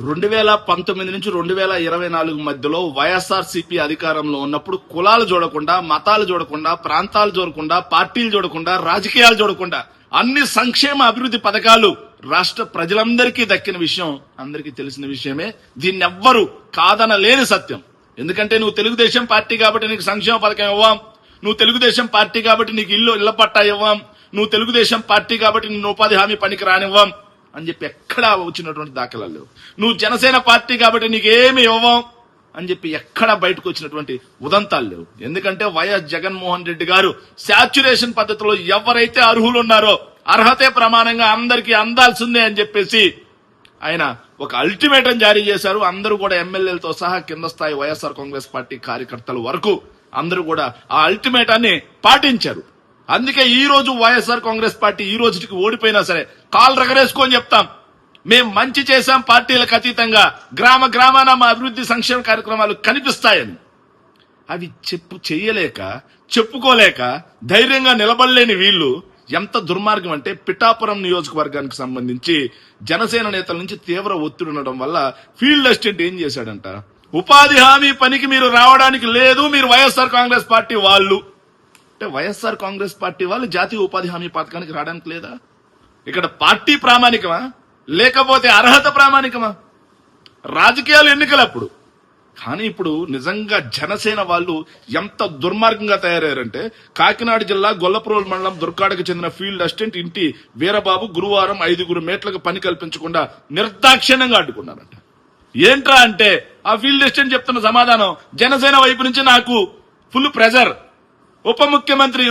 2019 నుంచి 2024 మధ్యలో వైఎస్ఆర్సీపీ అధికారంలో ఉన్నప్పుడు కులాలు చూడకుండా, మతాలు చూడకుండా, ప్రాంతాలు చూడకుండా, పార్టీలు చూడకుండా, రాజకీయాలు చూడకుండా అన్ని సంక్షేమ అభివృద్ధి పథకాలు రాష్ట్ర ప్రజలందరికీ దక్కిన విషయం అందరికీ తెలిసిన విషయమే. దీన్ని ఎవ్వరు కాదనలేని సత్యం. ఎందుకంటే నువ్వు తెలుగుదేశం పార్టీ కాబట్టి నీకు సంక్షేమ పథకం ఇవ్వం, నువ్వు తెలుగుదేశం పార్టీ కాబట్టి నీకు ఇళ్ల పట్టా ఇవ్వం, నువ్వు తెలుగుదేశం పార్టీ కాబట్టి నిన్ను ఉపాధి హామీ పనికి రానివ్వం అని చెప్పి ఎక్కడా వచ్చినటువంటి దాఖలాలు లేవు. నువ్వు జనసేన పార్టీ కాబట్టి నీకేమి ఇవ్వం అని చెప్పి ఎక్కడా బయటకు వచ్చినటువంటి ఉదంతాలు లేవు. ఎందుకంటే వైఎస్ జగన్మోహన్ రెడ్డి గారు శాచ్యురేషన్ పద్ధతిలో ఎవరైతే అర్హులు ఉన్నారో అర్హతే ప్రమాణంగా అందరికీ అందాల్సిందే అని చెప్పేసి ఆయన ఒక అల్టిమేటం జారీ చేశారు. అందరూ కూడా ఎమ్మెల్యేలతో సహా కింద స్థాయి వైఎస్ఆర్ కాంగ్రెస్ పార్టీ కార్యకర్తల వరకు అందరూ కూడా ఆ అల్టిమేటాన్ని పాటించారు. అందుకే ఈ రోజు వైఎస్ఆర్ కాంగ్రెస్ పార్టీ ఈ రోజుకి ఓడిపోయినా సరే కాలు రగరేసుకొని చెప్తాం, మేం మంచి చేశాం, పార్టీలకు అతీతంగా గ్రామ గ్రామాన మా అభివృద్ధి సంక్షేమ కార్యక్రమాలు కనిపిస్తాయని. అవి చెయ్యలేక, చెప్పుకోలేక ధైర్యంగా నిలబడలేని వీళ్ళు ఎంత దుర్మార్గం అంటే, పిఠాపురం నియోజకవర్గానికి సంబంధించి జనసేన నేతల నుంచి తీవ్ర ఒత్తిడి ఉండడం వల్ల ఫీల్డ్ అసిస్టెంట్ ఏం చేశాడంట, ఉపాధి హామీ పనికి మీరు రావడానికి లేదు, మీరు వైఎస్ఆర్ కాంగ్రెస్ పార్టీ వాళ్ళు అంటే వైఎస్ఆర్ కాంగ్రెస్ పార్టీ వాళ్ళు జాతీయ ఉపాధి హామీ పథకానికి రావడానికి లేదా? ఇక్కడ పార్టీ ప్రామాణికమా లేకపోతే అర్హత ప్రామాణికమా? రాజకీయాలు ఎన్నికలప్పుడు. కానీ ఇప్పుడు నిజంగా జనసేన వాళ్ళు ఎంత దుర్మార్గంగా తయారయ్యారంటే, కాకినాడ జిల్లా గొల్లప్రోలు మండలం దుర్గాడకు చెందిన ఫీల్డ్ అసిస్టెంట్ ఇంటి వీరబాబు గురువారం 5 మేట్లకు పని కల్పించకుండా నిర్దాక్షిణ్యంగా అడ్డుకున్నారంట. ఏంట్రా అంటే ఆ ఫీల్డ్ అసిస్టెంట్ చెప్తున్న సమాధానం, జనసేన వైపు నుంచి నాకు ఫుల్ ప్రెజర్, ఉప ముఖ్యమంత్రి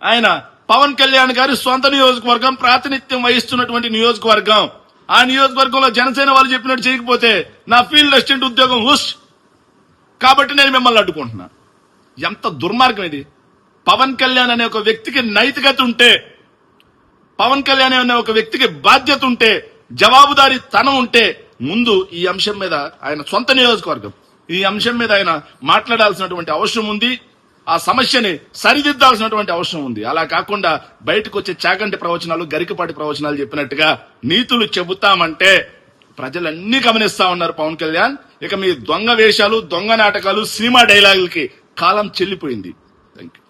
ఆయన పవన్ కళ్యాణ్ గారి సొంత నియోజకవర్గం, ప్రాతినిధ్యం వహిస్తున్నటువంటి నియోజకవర్గం, ఆ నియోజకవర్గంలో జనసేన వాళ్ళు చెప్పినట్టు చేయకపోతే నా ఫీల్డ్ అసిస్టెంట్ ఉద్యోగం హుష్ కాబట్టి నేను మిమ్మల్ని అడ్డుకుంటున్నా. ఎంత దుర్మార్గం ఇది! పవన్ కళ్యాణ్ అనే ఒక వ్యక్తికి నైతికత ఉంటే, పవన్ కళ్యాణ్ అనే ఒక వ్యక్తికి బాధ్యత ఉంటే, జవాబుదారీ తనం ఉంటే ముందు ఈ అంశం మీద, ఆయన సొంత నియోజకవర్గం, ఈ అంశం మీద ఆయన మాట్లాడాల్సినటువంటి అవసరం ఉంది. ఆ సమస్యని సరిదిద్దాల్సినటువంటి అవసరం ఉంది. అలా కాకుండా బయటకు వచ్చే చాగంటి ప్రవచనాలు, గరికపాటి ప్రవచనాలు చెప్పినట్టుగా నీతులు చెబుతామంటే ప్రజలన్నీ గమనిస్తా ఉన్నారు. పవన్ కళ్యాణ్ ఇక మీ దొంగ వేషాలు, దొంగ నాటకాలు, సినిమా డైలాగులకి కాలం చెల్లిపోయింది. Thank you.